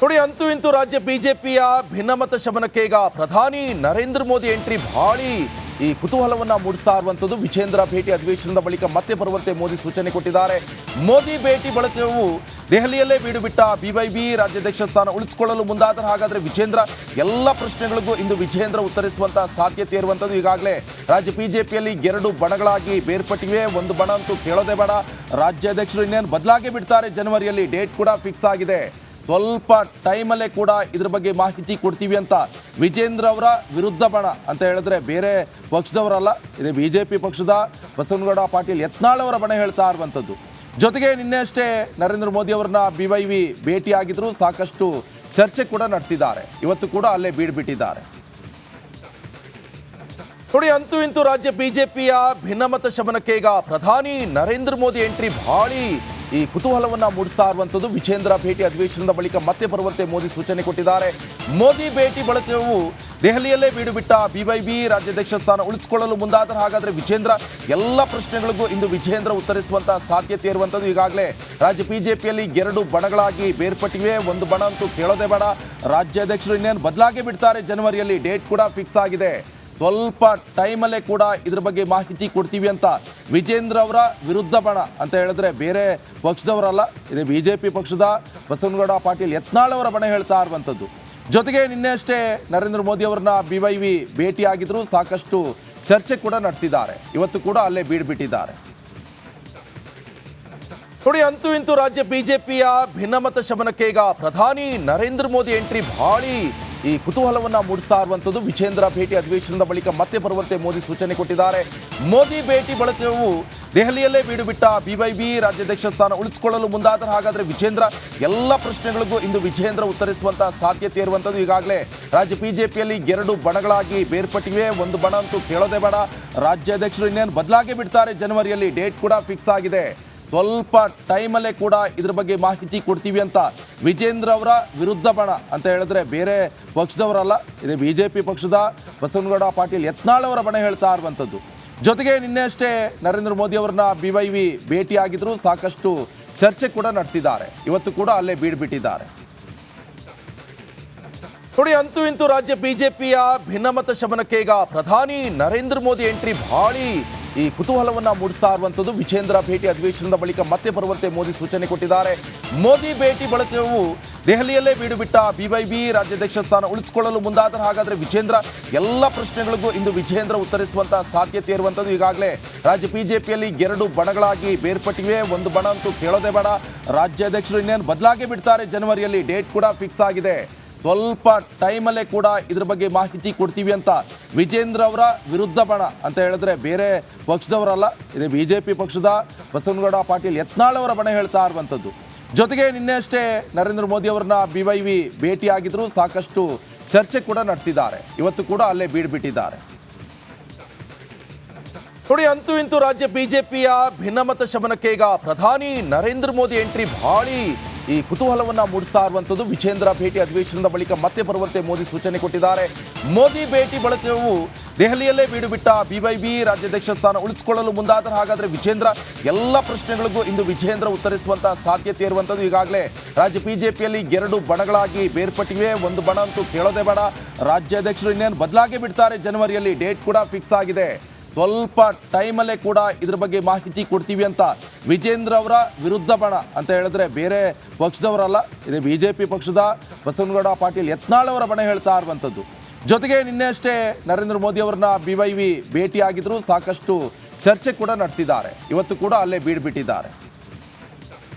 ನೋಡಿ, ಅಂತೂ ಇಂತೂ ರಾಜ್ಯ ಬಿಜೆಪಿಯ ಭಿನ್ನಮತ ಶಮನಕ್ಕೆ ಈಗ ಪ್ರಧಾನಿ ನರೇಂದ್ರ ಮೋದಿ ಎಂಟ್ರಿ ಭಾಳಿ ಈ ಕುತೂಹಲವನ್ನ ಮೂಡಿಸ್ತಾ ಇರುವಂತದ್ದು. ವಿಜೇಂದ್ರ ಭೇಟಿ ಅಧಿವೇಶನದ ಬಳಿಕ ಮತ್ತೆ ಬರುವಂತೆ ಮೋದಿ ಸೂಚನೆ ಕೊಟ್ಟಿದ್ದಾರೆ. ಮೋದಿ ಭೇಟಿ ಬಳಿಕವೂ ದೆಹಲಿಯಲ್ಲೇ ಬೀಡು ಬಿಟ್ಟ ಬಿವೈಬಿ ರಾಜ್ಯಾಧ್ಯಕ್ಷ ಸ್ಥಾನ ಉಳಿಸಿಕೊಳ್ಳಲು ಮುಂದಾದರೆ ಹಾಗಾದ್ರೆ ವಿಜೇಂದ್ರ ಎಲ್ಲ ಪ್ರಶ್ನೆಗಳಿಗೂ ಇಂದು ವಿಜೇಂದ್ರ ಉತ್ತರಿಸುವಂತಹ ಸಾಧ್ಯತೆ ಇರುವಂತದ್ದು. ಈಗಾಗಲೇ ರಾಜ್ಯ ಬಿಜೆಪಿಯಲ್ಲಿ ಎರಡು ಬಣಗಳಾಗಿ ಬೇರ್ಪಟ್ಟಿವೆ. ಒಂದು ಬಣ ಅಂತೂ ಕೇಳೋದೇ ಬೇಡ, ರಾಜ್ಯಾಧ್ಯಕ್ಷರು ಇನ್ನೇನು ಬದಲಾಗಿ ಬಿಡ್ತಾರೆ, ಜನವರಿಯಲ್ಲಿ ಡೇಟ್ ಕೂಡ ಫಿಕ್ಸ್ ಆಗಿದೆ. ಸ್ವಲ್ಪ ಟೈಮಲ್ಲೇ ಕೂಡ ಇದ್ರ ಬಗ್ಗೆ ಮಾಹಿತಿ ಕೊಡ್ತೀವಿ ಅಂತ ವಿಜೇಂದ್ರ ಅವರ ವಿರುದ್ಧ ಬಣ ಅಂತ ಹೇಳಿದ್ರೆ ಬೇರೆ ಪಕ್ಷದವರಲ್ಲ, ಇದು ಬಿಜೆಪಿ ಪಕ್ಷದ ಬಸವನಗೌಡ ಪಾಟೀಲ್ ಯತ್ನಾಳ್ ಅವರ ಬಣ ಹೇಳ್ತಾ ಇರುವಂಥದ್ದು. ಜೊತೆಗೆ ನಿನ್ನೆ ಅಷ್ಟೇ ನರೇಂದ್ರ ಮೋದಿ ಅವರನ್ನ ಬಿವೈವಿ ಭೇಟಿಯಾಗಿದ್ರು, ಸಾಕಷ್ಟು ಚರ್ಚೆ ಕೂಡ ನಡೆಸಿದ್ದಾರೆ. ಇವತ್ತು ಕೂಡ ಅಲ್ಲೇ ಬೀಡ್ಬಿಟ್ಟಿದ್ದಾರೆ. ನೋಡಿ, ಅಂತೂ ಇಂತೂ ರಾಜ್ಯ ಬಿಜೆಪಿಯ ಭಿನ್ನಮತ ಶಮನಕ್ಕೆ ಈಗ ಪ್ರಧಾನಿ ನರೇಂದ್ರ ಮೋದಿ ಎಂಟ್ರಿ ಭಾಳಿ ಈ ಕುತೂಹಲವನ್ನ ಮೂಡಿಸ್ತಾ ಇರುವಂತದ್ದು. ವಿಜೇಂದ್ರ ಭೇಟಿ ಅಧಿವೇಶನದ ಬಳಿಕ ಮತ್ತೆ ಬರುವಂತೆ ಮೋದಿ ಸೂಚನೆ ಕೊಟ್ಟಿದ್ದಾರೆ. ಮೋದಿ ಭೇಟಿ ಬಳಿಕವೂ ದೆಹಲಿಯಲ್ಲೇ ಬೀಡು ಬಿಟ್ಟ ಬಿವೈಬಿ ರಾಜ್ಯಾಧ್ಯಕ್ಷ ಸ್ಥಾನ ಉಳಿಸಿಕೊಳ್ಳಲು ಮುಂದಾದರೆ ಹಾಗಾದ್ರೆ ವಿಜೇಂದ್ರ ಎಲ್ಲ ಪ್ರಶ್ನೆಗಳಿಗೂ ಇಂದು ವಿಜೇಂದ್ರ ಉತ್ತರಿಸುವಂತಹ ಸಾಧ್ಯತೆ ಇರುವಂತದ್ದು. ಈಗಾಗಲೇ ರಾಜ್ಯ ಬಿಜೆಪಿಯಲ್ಲಿ ಎರಡು ಬಣಗಳಾಗಿ ಬೇರ್ಪಟ್ಟಿವೆ. ಒಂದು ಬಣ ಅಂತೂ ಕೇಳೋದೇ ಬೇಡ, ರಾಜ್ಯಾಧ್ಯಕ್ಷರು ಇನ್ನೇನು ಬದಲಾಗಿ ಬಿಡ್ತಾರೆ, ಜನವರಿಯಲ್ಲಿ ಡೇಟ್ ಕೂಡ ಫಿಕ್ಸ್ ಆಗಿದೆ. ಸ್ವಲ್ಪ ಟೈಮಲ್ಲೇ ಕೂಡ ಇದ್ರ ಬಗ್ಗೆ ಮಾಹಿತಿ ಕೊಡ್ತೀವಿ ಅಂತ ವಿಜೇಂದ್ರ ಅವರ ವಿರುದ್ಧ ಬಣ ಅಂತ ಹೇಳಿದ್ರೆ ಬೇರೆ ಪಕ್ಷದವರಲ್ಲ, ಇದು ಬಿಜೆಪಿ ಪಕ್ಷದ ಬಸವನಗೌಡ ಪಾಟೀಲ್ ಯತ್ನಾಳ್ ಅವರ ಬಣ ಹೇಳ್ತಾ ಇರುವಂಥದ್ದು. ಜೊತೆಗೆ ನಿನ್ನೆ ಅಷ್ಟೇ ನರೇಂದ್ರ ಮೋದಿ ಅವರನ್ನ ಬಿವೈವಿ ಭೇಟಿಯಾಗಿದ್ರು, ಸಾಕಷ್ಟು ಚರ್ಚೆ ಕೂಡ ನಡೆಸಿದ್ದಾರೆ. ಇವತ್ತು ಕೂಡ ಅಲ್ಲೇ ಬೀಡ್ಬಿಟ್ಟಿದ್ದಾರೆ. ನೋಡಿ, ಅಂತೂ ಇಂತೂ ರಾಜ್ಯ ಬಿಜೆಪಿಯ ಭಿನ್ನಮತ ಶಮನಕ್ಕೆ ಈಗ ಪ್ರಧಾನಿ ನರೇಂದ್ರ ಮೋದಿ ಎಂಟ್ರಿ ಭಾಳಿ ಈ ಕುತೂಹಲವನ್ನ ಮೂಡಿಸ್ತಾ ಇರುವಂತದ್ದು. ವಿಜೇಂದ್ರ ಭೇಟಿ ಅಧಿವೇಶನದ ಬಳಿಕ ಮತ್ತೆ ಬರುವಂತೆ ಮೋದಿ ಸೂಚನೆ ಕೊಟ್ಟಿದ್ದಾರೆ. ಮೋದಿ ಭೇಟಿ ಬಳಿಕವೂ ದೆಹಲಿಯಲ್ಲೇ ಬೀಡು ಬಿಟ್ಟ ಬಿವೈಬಿ ರಾಜ್ಯಾಧ್ಯಕ್ಷ ಸ್ಥಾನ ಉಳಿಸಿಕೊಳ್ಳಲು ಮುಂದಾದರೆ ಹಾಗಾದ್ರೆ ವಿಜೇಂದ್ರ ಎಲ್ಲ ಪ್ರಶ್ನೆಗಳಿಗೂ ಇಂದು ವಿಜೇಂದ್ರ ಉತ್ತರಿಸುವಂತಹ ಸಾಧ್ಯತೆ ಇರುವಂತದ್ದು. ಈಗಾಗಲೇ ರಾಜ್ಯ ಬಿಜೆಪಿಯಲ್ಲಿ ಎರಡು ಬಣಗಳಾಗಿ ಬೇರ್ಪಟ್ಟಿವೆ. ಒಂದು ಬಣ ಅಂತೂ ಕೇಳೋದೇ ಬೇಡ, ರಾಜ್ಯಾಧ್ಯಕ್ಷರು ಇನ್ನೇನು ಬದಲಾಗಿ ಬಿಡ್ತಾರೆ, ಜನವರಿಯಲ್ಲಿ ಡೇಟ್ ಕೂಡ ಫಿಕ್ಸ್ ಆಗಿದೆ. ಸ್ವಲ್ಪ ಟೈಮಲ್ಲೇ ಕೂಡ ಇದ್ರ ಬಗ್ಗೆ ಮಾಹಿತಿ ಕೊಡ್ತೀವಿ ಅಂತ ವಿಜೇಂದ್ರ ಅವರ ವಿರುದ್ಧ ಬಣ ಅಂತ ಹೇಳಿದ್ರೆ ಬೇರೆ ಪಕ್ಷದವರಲ್ಲ, ಇದು ಬಿಜೆಪಿ ಪಕ್ಷದ ಬಸವನಗೌಡ ಪಾಟೀಲ್ ಯತ್ನಾಳ್ ಅವರ ಬಣ ಹೇಳ್ತಾ ಇರುವಂಥದ್ದು. ಜೊತೆಗೆ ನಿನ್ನೆ ಅಷ್ಟೇ ನರೇಂದ್ರ ಮೋದಿ ಅವರನ್ನ ಬಿವೈವಿ ಭೇಟಿಯಾಗಿದ್ರು, ಸಾಕಷ್ಟು ಚರ್ಚೆ ಕೂಡ ನಡೆಸಿದ್ದಾರೆ. ಇವತ್ತು ಕೂಡ ಅಲ್ಲೇ ಬೀಡ್ಬಿಟ್ಟಿದ್ದಾರೆ. ನೋಡಿ, ಅಂತೂ ಇಂತೂ ರಾಜ್ಯ ಬಿಜೆಪಿಯ ಭಿನ್ನಮತ ಶಮನಕ್ಕೆ ಈಗ ಪ್ರಧಾನಿ ನರೇಂದ್ರ ಮೋದಿ ಎಂಟ್ರಿ ಭಾಳಿ ಈ ಕುತೂಹಲವನ್ನ ಮೂಡಿಸ್ತಾ ಇರುವಂತದ್ದು. ವಿಜೇಂದ್ರ ಭೇಟಿ ಅಧಿವೇಶನದ ಬಳಿಕ ಮತ್ತೆ ಬರುವಂತೆ ಮೋದಿ ಸೂಚನೆ ಕೊಟ್ಟಿದ್ದಾರೆ. ಮೋದಿ ಭೇಟಿ ಬಳಿಕವೂ ದೆಹಲಿಯಲ್ಲೇ ಬೀಡು ಬಿಟ್ಟ ಬಿವೈಬಿ ರಾಜ್ಯಾಧ್ಯಕ್ಷ ಸ್ಥಾನ ಉಳಿಸಿಕೊಳ್ಳಲು ಮುಂದಾದರೆ ಹಾಗಾದ್ರೆ ವಿಜೇಂದ್ರ ಎಲ್ಲ ಪ್ರಶ್ನೆಗಳಿಗೂ ಇಂದು ವಿಜೇಂದ್ರ ಉತ್ತರಿಸುವಂತಹ ಸಾಧ್ಯತೆ ಇರುವಂತದ್ದು. ಈಗಾಗಲೇ ರಾಜ್ಯ ಬಿಜೆಪಿಯಲ್ಲಿ ಎರಡು ಬಣಗಳಾಗಿ ಬೇರ್ಪಟ್ಟಿವೆ. ಒಂದು ಬಣ ಅಂತೂ ಕೇಳೋದೇ ಬೇಡ, ರಾಜ್ಯಾಧ್ಯಕ್ಷರು ಇನ್ನೇನು ಬದಲಾಗಿ ಬಿಡ್ತಾರೆ, ಜನವರಿಯಲ್ಲಿ ಡೇಟ್ ಕೂಡ ಫಿಕ್ಸ್ ಆಗಿದೆ. ಸ್ವಲ್ಪ ಟೈಮಲ್ಲೇ ಕೂಡ ಇದ್ರ ಬಗ್ಗೆ ಮಾಹಿತಿ ಕೊಡ್ತೀವಿ ಅಂತ ವಿಜೇಂದ್ರ ಅವರ ವಿರುದ್ಧ ಬಣ ಅಂತ ಹೇಳಿದ್ರೆ ಬೇರೆ ಪಕ್ಷದವರಲ್ಲ, ಇದು ಬಿಜೆಪಿ ಪಕ್ಷದ ಬಸವನಗೌಡ ಪಾಟೀಲ್ ಯತ್ನಾಳ್ ಅವರ ಬಣ ಹೇಳ್ತಾ ಇರುವಂಥದ್ದು. ಜೊತೆಗೆ ನಿನ್ನೆ ಅಷ್ಟೇ ನರೇಂದ್ರ ಮೋದಿ ಅವರನ್ನ ಬಿವೈವಿ ಭೇಟಿಯಾಗಿದ್ರು, ಸಾಕಷ್ಟು ಚರ್ಚೆ ಕೂಡ ನಡೆಸಿದ್ದಾರೆ. ಇವತ್ತು ಕೂಡ ಅಲ್ಲೇ ಬೀಡ್ಬಿಟ್ಟಿದ್ದಾರೆ. ನೋಡಿ, ಅಂತೂ ಇಂತೂ ರಾಜ್ಯ ಬಿಜೆಪಿಯ ಭಿನ್ನಮತ ಶಮನಕ್ಕೆ ಈಗ ಪ್ರಧಾನಿ ನರೇಂದ್ರ ಮೋದಿ ಎಂಟ್ರಿ ಭಾಳಿ ಈ ಕುತೂಹಲವನ್ನ ಮೂಡಿಸ್ತಾ ಇರುವಂತದ್ದು. ವಿಜೇಂದ್ರ ಭೇಟಿ ಅಧಿವೇಶನದ ಬಳಿಕ ಮತ್ತೆ ಬರುವಂತೆ ಮೋದಿ ಸೂಚನೆ ಕೊಟ್ಟಿದ್ದಾರೆ. ಮೋದಿ ಭೇಟಿ ಬಳಿಕವೂ ದೆಹಲಿಯಲ್ಲೇ ಬೀಡು ಬಿಟ್ಟ ಬಿವೈಬಿ ರಾಜ್ಯಾಧ್ಯಕ್ಷ ಸ್ಥಾನ ಉಳಿಸಿಕೊಳ್ಳಲು ಮುಂದಾದರೆ ಹಾಗಾದ್ರೆ ವಿಜೇಂದ್ರ ಎಲ್ಲ ಪ್ರಶ್ನೆಗಳಿಗೂ ಇಂದು ವಿಜೇಂದ್ರ ಉತ್ತರಿಸುವಂತಹ ಸಾಧ್ಯತೆ ಇರುವಂತದ್ದು. ಈಗಾಗಲೇ ರಾಜ್ಯ ಬಿಜೆಪಿಯಲ್ಲಿ ಎರಡು ಬಣಗಳಾಗಿ ಬೇರ್ಪಟ್ಟಿವೆ. ಒಂದು ಬಣ ಅಂತೂ ಕೇಳೋದೇ ಬೇಡ, ರಾಜ್ಯಾಧ್ಯಕ್ಷರು ಇನ್ನೇನು ಬದಲಾಗಿ ಬಿಡ್ತಾರೆ, ಜನವರಿಯಲ್ಲಿ ಡೇಟ್ ಕೂಡ ಫಿಕ್ಸ್ ಆಗಿದೆ. ಸ್ವಲ್ಪ ಟೈಮಲ್ಲೇ ಕೂಡ ಇದ್ರ ಬಗ್ಗೆ ಮಾಹಿತಿ ಕೊಡ್ತೀವಿ ಅಂತ ವಿಜೇಂದ್ರ ಅವರ ವಿರುದ್ಧ ಬಣ ಅಂತ ಹೇಳಿದ್ರೆ ಬೇರೆ ಪಕ್ಷದವರಲ್ಲ, ಇದು ಬಿಜೆಪಿ ಪಕ್ಷದ ಬಸವನಗೌಡ ಪಾಟೀಲ್ ಯತ್ನಾಳ್ ಅವರ ಬಣ ಹೇಳ್ತಾ ಇರುವಂಥದ್ದು. ಜೊತೆಗೆ ನಿನ್ನೆ ಅಷ್ಟೇ ನರೇಂದ್ರ ಮೋದಿ ಅವರನ್ನ ಬಿವೈವಿ ಭೇಟಿಯಾಗಿದ್ರು, ಸಾಕಷ್ಟು ಚರ್ಚೆ ಕೂಡ ನಡೆಸಿದ್ದಾರೆ. ಇವತ್ತು ಕೂಡ ಅಲ್ಲೇ ಬೀಡ್ಬಿಟ್ಟಿದ್ದಾರೆ.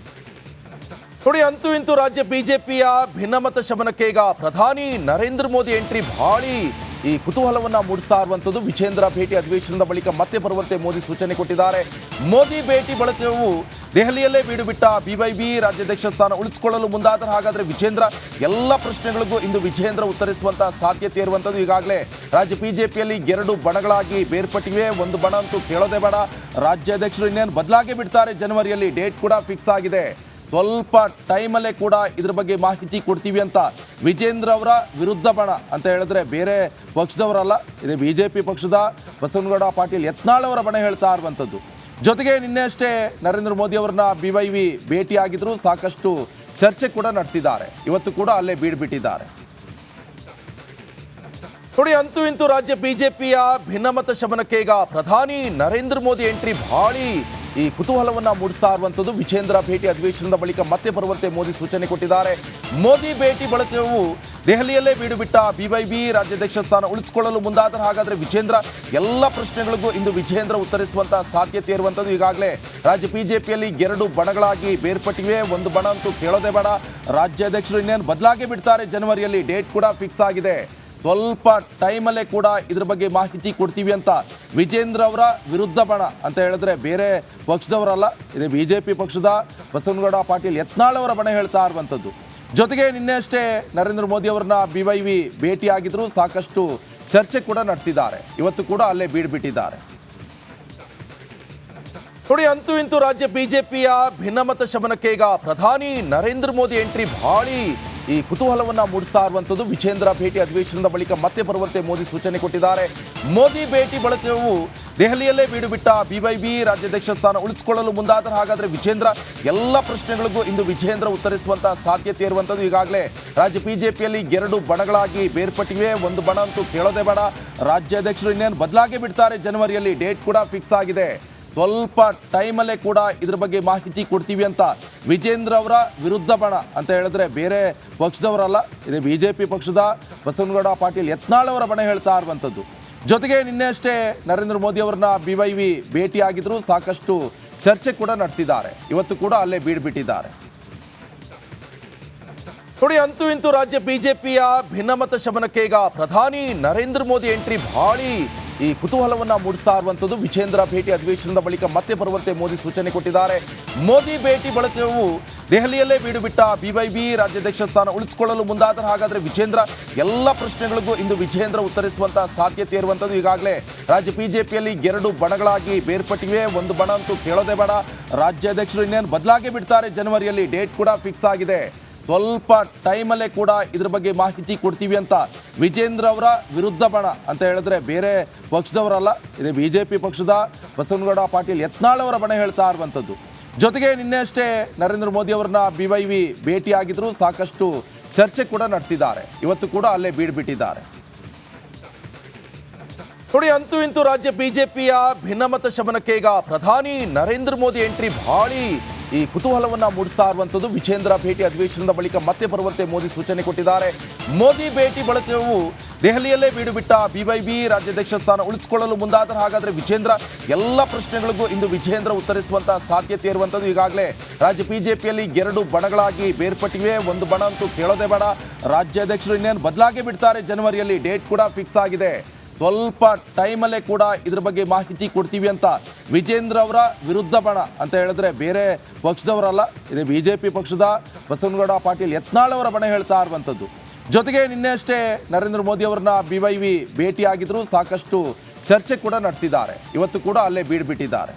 ನೋಡಿ, ಅಂತೂ ಇಂತೂ ರಾಜ್ಯ ಬಿಜೆಪಿಯ ಭಿನ್ನಮತ ಶಮನಕ್ಕೆ ಈಗ ಪ್ರಧಾನಿ ನರೇಂದ್ರ ಮೋದಿ ಎಂಟ್ರಿ ಭಾಳಿ ಈ ಕುತೂಹಲವನ್ನ ಮೂಡಿಸ್ತಾ ಇರುವಂತದ್ದು. ವಿಜೇಂದ್ರ ಭೇಟಿ ಅಧಿವೇಶನದ ಬಳಿಕ ಮತ್ತೆ ಬರುವಂತೆ ಮೋದಿ ಸೂಚನೆ ಕೊಟ್ಟಿದ್ದಾರೆ. ಮೋದಿ ಭೇಟಿ ಬಳಿಕವೂ ದೆಹಲಿಯಲ್ಲೇ ಬೀಡು ಬಿಟ್ಟ ಬಿವೈಬಿ ರಾಜ್ಯಾಧ್ಯಕ್ಷ ಸ್ಥಾನ ಉಳಿಸಿಕೊಳ್ಳಲು ಮುಂದಾದರೆ ಹಾಗಾದ್ರೆ ವಿಜೇಂದ್ರ ಎಲ್ಲ ಪ್ರಶ್ನೆಗಳಿಗೂ ಇಂದು ವಿಜೇಂದ್ರ ಉತ್ತರಿಸುವಂತಹ ಸಾಧ್ಯತೆ ಇರುವಂತದ್ದು. ಈಗಾಗಲೇ ರಾಜ್ಯ ಬಿಜೆಪಿಯಲ್ಲಿ ಎರಡು ಬಣಗಳಾಗಿ ಬೇರ್ಪಟ್ಟಿವೆ. ಒಂದು ಬಣ ಅಂತೂ ಕೇಳೋದೇ ಬೇಡ, ರಾಜ್ಯಾಧ್ಯಕ್ಷರು ಇನ್ನೇನು ಬದಲಾಗಿ ಬಿಡ್ತಾರೆ, ಜನವರಿಯಲ್ಲಿ ಡೇಟ್ ಕೂಡ ಫಿಕ್ಸ್ ಆಗಿದೆ. ಸ್ವಲ್ಪ ಟೈಮಲ್ಲೇ ಕೂಡ ಇದ್ರ ಬಗ್ಗೆ ಮಾಹಿತಿ ಕೊಡ್ತೀವಿ ಅಂತ ವಿಜೇಂದ್ರ ಅವರ ವಿರುದ್ಧ ಬಣ ಅಂತ ಹೇಳಿದ್ರೆ ಬೇರೆ ಪಕ್ಷದವರಲ್ಲ, ಇದು ಬಿಜೆಪಿ ಪಕ್ಷದ ಬಸವನಗೌಡ ಪಾಟೀಲ್ ಯತ್ನಾಳ್ ಅವರ ಬಣ ಹೇಳ್ತಾ ಇರುವಂಥದ್ದು. ಜೊತೆಗೆ ನಿನ್ನೆ ಅಷ್ಟೇ ನರೇಂದ್ರ ಮೋದಿ ಅವರನ್ನ ಬಿವೈವಿ ಭೇಟಿಯಾಗಿದ್ರು, ಸಾಕಷ್ಟು ಚರ್ಚೆ ಕೂಡ ನಡೆಸಿದ್ದಾರೆ. ಇವತ್ತು ಕೂಡ ಅಲ್ಲೇ ಬೀಡ್ಬಿಟ್ಟಿದ್ದಾರೆ. ನೋಡಿ, ಅಂತೂ ಇಂತೂ ರಾಜ್ಯ ಬಿಜೆಪಿಯ ಭಿನ್ನಮತ ಶಮನಕ್ಕೆ ಈಗ ಪ್ರಧಾನಿ ನರೇಂದ್ರ ಮೋದಿ ಎಂಟ್ರಿ ಭಾಳಿ ಈ ಕುತೂಹಲವನ್ನ ಮೂಡಿಸ್ತಾ ಇರುವಂಥದ್ದು. ವಿಜೇಂದ್ರ ಭೇಟಿ ಅಧಿವೇಶನದ ಬಳಿಕ ಮತ್ತೆ ಬರುವಂತೆ ಮೋದಿ ಸೂಚನೆ ಕೊಟ್ಟಿದ್ದಾರೆ. ಮೋದಿ ಭೇಟಿ ಬಳಿಕವೂ ದೆಹಲಿಯಲ್ಲೇ ಬೀಡು ಬಿಟ್ಟ ಬಿವೈಬಿ ರಾಜ್ಯಾಧ್ಯಕ್ಷ ಸ್ಥಾನ ಉಳಿಸಿಕೊಳ್ಳಲು ಮುಂದಾದರೆ ಹಾಗಾದ್ರೆ ವಿಜೇಂದ್ರ ಎಲ್ಲ ಪ್ರಶ್ನೆಗಳಿಗೂ ಇಂದು ವಿಜೇಂದ್ರ ಉತ್ತರಿಸುವಂತಹ ಸಾಧ್ಯತೆ ಇರುವಂಥದ್ದು. ಈಗಾಗಲೇ ರಾಜ್ಯ ಬಿಜೆಪಿಯಲ್ಲಿ ಎರಡು ಬಣಗಳಾಗಿ ಬೇರ್ಪಟ್ಟಿವೆ. ಒಂದು ಬಣ ಅಂತೂ ಕೇಳೋದೇ ಬೇಡ, ರಾಜ್ಯಾಧ್ಯಕ್ಷರು ಇನ್ನೇನು ಬದಲಾಗಿ ಬಿಡ್ತಾರೆ. ಜನವರಿಯಲ್ಲಿ ಡೇಟ್ ಕೂಡ ಫಿಕ್ಸ್ ಆಗಿದೆ. ಸ್ವಲ್ಪ ಟೈಮಲ್ಲೇ ಕೂಡ ಇದ್ರ ಬಗ್ಗೆ ಮಾಹಿತಿ ಕೊಡ್ತೀವಿ ಅಂತ ವಿಜೇಂದ್ರ ಅವರ ವಿರುದ್ಧ ಬಣ ಅಂತ ಹೇಳಿದ್ರೆ ಬೇರೆ ಪಕ್ಷದವರಲ್ಲ, ಇದು ಬಿಜೆಪಿ ಪಕ್ಷದ ಬಸವನಗೌಡ ಪಾಟೀಲ್ ಯತ್ನಾಳ್ ಅವರ ಬಣ ಹೇಳ್ತಾ ಇರುವಂಥದ್ದು. ಜೊತೆಗೆ ನಿನ್ನೆ ಅಷ್ಟೇ ನರೇಂದ್ರ ಮೋದಿ ಅವರನ್ನ ಬಿವೈವಿ ಭೇಟಿಯಾಗಿದ್ರು, ಸಾಕಷ್ಟು ಚರ್ಚೆ ಕೂಡ ನಡೆಸಿದ್ದಾರೆ. ಇವತ್ತು ಕೂಡ ಅಲ್ಲೇ ಬೀಡ್ಬಿಟ್ಟಿದ್ದಾರೆ. ನೋಡಿ, ಅಂತೂ ಇಂತೂ ರಾಜ್ಯ ಬಿಜೆಪಿಯ ಭಿನ್ನಮತ ಶಮನಕ್ಕೆ ಈಗ ಪ್ರಧಾನಿ ನರೇಂದ್ರ ಮೋದಿ ಎಂಟ್ರಿ ಭಾಳಿ ಈ ಕುತೂಹಲವನ್ನ ಮೂಡಿಸ್ತಾ ಇರುವಂಥದ್ದು. ವಿಜೇಂದ್ರ ಭೇಟಿ ಅಧಿವೇಶನದ ಬಳಿಕ ಮತ್ತೆ ಬರುವಂತೆ ಮೋದಿ ಸೂಚನೆ ಕೊಟ್ಟಿದ್ದಾರೆ. ಮೋದಿ ಭೇಟಿ ಬಳಿಕವೂ ದೆಹಲಿಯಲ್ಲೇ ಬೀಡು ಬಿಟ್ಟ ಬಿವೈಬಿ ರಾಜ್ಯಾಧ್ಯಕ್ಷ ಸ್ಥಾನ ಉಳಿಸಿಕೊಳ್ಳಲು ಮುಂದಾದರೆ ಹಾಗಾದ್ರೆ ವಿಜೇಂದ್ರ ಎಲ್ಲ ಪ್ರಶ್ನೆಗಳಿಗೂ ಇಂದು ವಿಜೇಂದ್ರ ಉತ್ತರಿಸುವಂತಹ ಸಾಧ್ಯತೆ ಇರುವಂಥದ್ದು. ಈಗಾಗಲೇ ರಾಜ್ಯ ಬಿಜೆಪಿಯಲ್ಲಿ ಎರಡು ಬಣಗಳಾಗಿ ಬೇರ್ಪಟ್ಟಿವೆ. ಒಂದು ಬಣ ಅಂತೂ ಕೇಳೋದೇ ಬೇಡ, ರಾಜ್ಯಾಧ್ಯಕ್ಷರು ಇನ್ನೇನು ಬದಲಾಗಿ ಬಿಡ್ತಾರೆ. ಜನವರಿಯಲ್ಲಿ ಡೇಟ್ ಕೂಡ ಫಿಕ್ಸ್ ಆಗಿದೆ. ಸ್ವಲ್ಪ ಟೈಮಲ್ಲೇ ಕೂಡ ಇದ್ರ ಬಗ್ಗೆ ಮಾಹಿತಿ ಕೊಡ್ತೀವಿ ಅಂತ ವಿಜೇಂದ್ರ ಅವರ ವಿರುದ್ಧ ಬಣ ಅಂತ ಹೇಳಿದ್ರೆ ಬೇರೆ ಪಕ್ಷದವರಲ್ಲ, ಇದು ಬಿಜೆಪಿ ಪಕ್ಷದ ಬಸವನಗೌಡ ಪಾಟೀಲ್ ಯತ್ನಾಳ್ ಅವರ ಬಣ ಹೇಳ್ತಾ ಇರುವಂಥದ್ದು. ಜೊತೆಗೆ ನಿನ್ನೆ ಅಷ್ಟೇ ನರೇಂದ್ರ ಮೋದಿ ಅವರನ್ನ ಬಿವೈವಿ ಭೇಟಿಯಾಗಿದ್ರು, ಸಾಕಷ್ಟು ಚರ್ಚೆ ಕೂಡ ನಡೆಸಿದ್ದಾರೆ. ಇವತ್ತು ಕೂಡ ಅಲ್ಲೇ ಬೀಡ್ಬಿಟ್ಟಿದ್ದಾರೆ. ನೋಡಿ, ಅಂತೂ ಇಂತೂ ರಾಜ್ಯ ಬಿಜೆಪಿಯ ಭಿನ್ನಮತ ಶಮನಕ್ಕೆ ಈಗ ಪ್ರಧಾನಿ ನರೇಂದ್ರ ಮೋದಿ ಎಂಟ್ರಿ ಭಾಳಿ ಈ ಕುತೂಹಲವನ್ನ ಮೂಡಿಸ್ತಾ ಇರುವಂಥದ್ದು. ವಿಜೇಂದ್ರ ಭೇಟಿ ಅಧಿವೇಶನದ ಬಳಿಕ ಮತ್ತೆ ಬರುವಂತೆ ಮೋದಿ ಸೂಚನೆ ಕೊಟ್ಟಿದ್ದಾರೆ. ಮೋದಿ ಭೇಟಿ ಬಳಿಕವೂ ದೆಹಲಿಯಲ್ಲೇ ಬೀಡು ಬಿಟ್ಟ ಬಿವೈಬಿ ರಾಜ್ಯಾಧ್ಯಕ್ಷ ಸ್ಥಾನ ಉಳಿಸಿಕೊಳ್ಳಲು ಮುಂದಾದರೆ ಹಾಗಾದ್ರೆ ವಿಜೇಂದ್ರ ಎಲ್ಲ ಪ್ರಶ್ನೆಗಳಿಗೂ ಇಂದು ವಿಜೇಂದ್ರ ಉತ್ತರಿಸುವಂತಹ ಸಾಧ್ಯತೆ ಇರುವಂಥದ್ದು. ಈಗಾಗಲೇ ರಾಜ್ಯ ಬಿಜೆಪಿಯಲ್ಲಿ ಎರಡು ಬಣಗಳಾಗಿ ಬೇರ್ಪಟ್ಟಿವೆ. ಒಂದು ಬಣ ಅಂತೂ ಕೇಳೋದೇ ಬೇಡ, ರಾಜ್ಯಾಧ್ಯಕ್ಷರು ಇನ್ನೇನು ಬದಲಾಗಿ ಬಿಡ್ತಾರೆ. ಜನವರಿಯಲ್ಲಿ ಡೇಟ್ ಕೂಡ ಫಿಕ್ಸ್ ಆಗಿದೆ. ಸ್ವಲ್ಪ ಟೈಮಲ್ಲೇ ಕೂಡ ಇದ್ರ ಬಗ್ಗೆ ಮಾಹಿತಿ ಕೊಡ್ತೀವಿ ಅಂತ ವಿಜೇಂದ್ರ ಅವರ ವಿರುದ್ಧ ಬಣ ಅಂತ ಹೇಳಿದ್ರೆ ಬೇರೆ ಪಕ್ಷದವರಲ್ಲ, ಇದು ಬಿಜೆಪಿ ಪಕ್ಷದ ಬಸವನಗೌಡ ಪಾಟೀಲ್ ಯತ್ನಾಳ್ ಅವರ ಬಣ ಹೇಳ್ತಾ ಇರುವಂಥದ್ದು. ಜೊತೆಗೆ ನಿನ್ನೆ ಅಷ್ಟೇ ನರೇಂದ್ರ ಮೋದಿ ಅವರನ್ನ ಬಿವೈವಿ ಭೇಟಿಯಾಗಿದ್ರು, ಸಾಕಷ್ಟು ಚರ್ಚೆ ಕೂಡ ನಡೆಸಿದ್ದಾರೆ. ಇವತ್ತು ಕೂಡ ಅಲ್ಲೇ ಬೀಡ್ಬಿಟ್ಟಿದ್ದಾರೆ. ನೋಡಿ, ಅಂತೂ ಇಂತೂ ರಾಜ್ಯ ಬಿಜೆಪಿಯ ಭಿನ್ನಮತ ಶಮನಕ್ಕೆ ಈಗ ಪ್ರಧಾನಿ ನರೇಂದ್ರ ಮೋದಿ ಎಂಟ್ರಿ ಭಾಳಿ ಈ ಕುತೂಹಲವನ್ನ ಮೂಡಿಸ್ತಾ ಇರುವಂಥದ್ದು. ವಿಜೇಂದ್ರ ಭೇಟಿ ಅಧಿವೇಶನದ ಬಳಿಕ ಮತ್ತೆ ಬರುವಂತೆ ಮೋದಿ ಸೂಚನೆ ಕೊಟ್ಟಿದ್ದಾರೆ. ಮೋದಿ ಭೇಟಿ ಬಳಿಕವೂ ದೆಹಲಿಯಲ್ಲೇ ಬೀಡು ಬಿಟ್ಟ ಬಿವೈಬಿ ರಾಜ್ಯಾಧ್ಯಕ್ಷ ಸ್ಥಾನ ಉಳಿಸಿಕೊಳ್ಳಲು ಮುಂದಾದರೆ ಹಾಗಾದ್ರೆ ವಿಜೇಂದ್ರ ಎಲ್ಲ ಪ್ರಶ್ನೆಗಳಿಗೂ ಇಂದು ವಿಜೇಂದ್ರ ಉತ್ತರಿಸುವಂತಹ ಸಾಧ್ಯತೆ ಇರುವಂಥದ್ದು. ಈಗಾಗಲೇ ರಾಜ್ಯ ಬಿಜೆಪಿಯಲ್ಲಿ ಎರಡು ಬಣಗಳಾಗಿ ಬೇರ್ಪಟ್ಟಿವೆ. ಒಂದು ಬಣ ಅಂತೂ ಕೇಳೋದೇ ಬೇಡ, ರಾಜ್ಯಾಧ್ಯಕ್ಷರು ಇನ್ನೇನು ಬದಲಾಗಿ ಬಿಡ್ತಾರೆ. ಜನವರಿಯಲ್ಲಿ ಡೇಟ್ ಕೂಡ ಫಿಕ್ಸ್ ಆಗಿದೆ. ಸ್ವಲ್ಪ ಟೈಮಲ್ಲೇ ಕೂಡ ಇದ್ರ ಬಗ್ಗೆ ಮಾಹಿತಿ ಕೊಡ್ತೀವಿ ಅಂತ ವಿಜೇಂದ್ರ ಅವರ ವಿರುದ್ಧ ಬಣ ಅಂತ ಹೇಳಿದ್ರೆ ಬೇರೆ ಪಕ್ಷದವರಲ್ಲ, ಇದು ಬಿಜೆಪಿ ಪಕ್ಷದ ಬಸವನಗೌಡ ಪಾಟೀಲ್ ಯತ್ನಾಳ್ ಅವರ ಬಣ ಹೇಳ್ತಾ ಇರುವಂಥದ್ದು. ಜೊತೆಗೆ ನಿನ್ನೆ ಅಷ್ಟೇ ನರೇಂದ್ರ ಮೋದಿ ಅವರನ್ನ ಬಿವೈವಿ ಭೇಟಿಯಾಗಿದ್ರು, ಸಾಕಷ್ಟು ಚರ್ಚೆ ಕೂಡ ನಡೆಸಿದ್ದಾರೆ. ಇವತ್ತು ಕೂಡ ಅಲ್ಲೇ ಬೀಡ್ಬಿಟ್ಟಿದ್ದಾರೆ.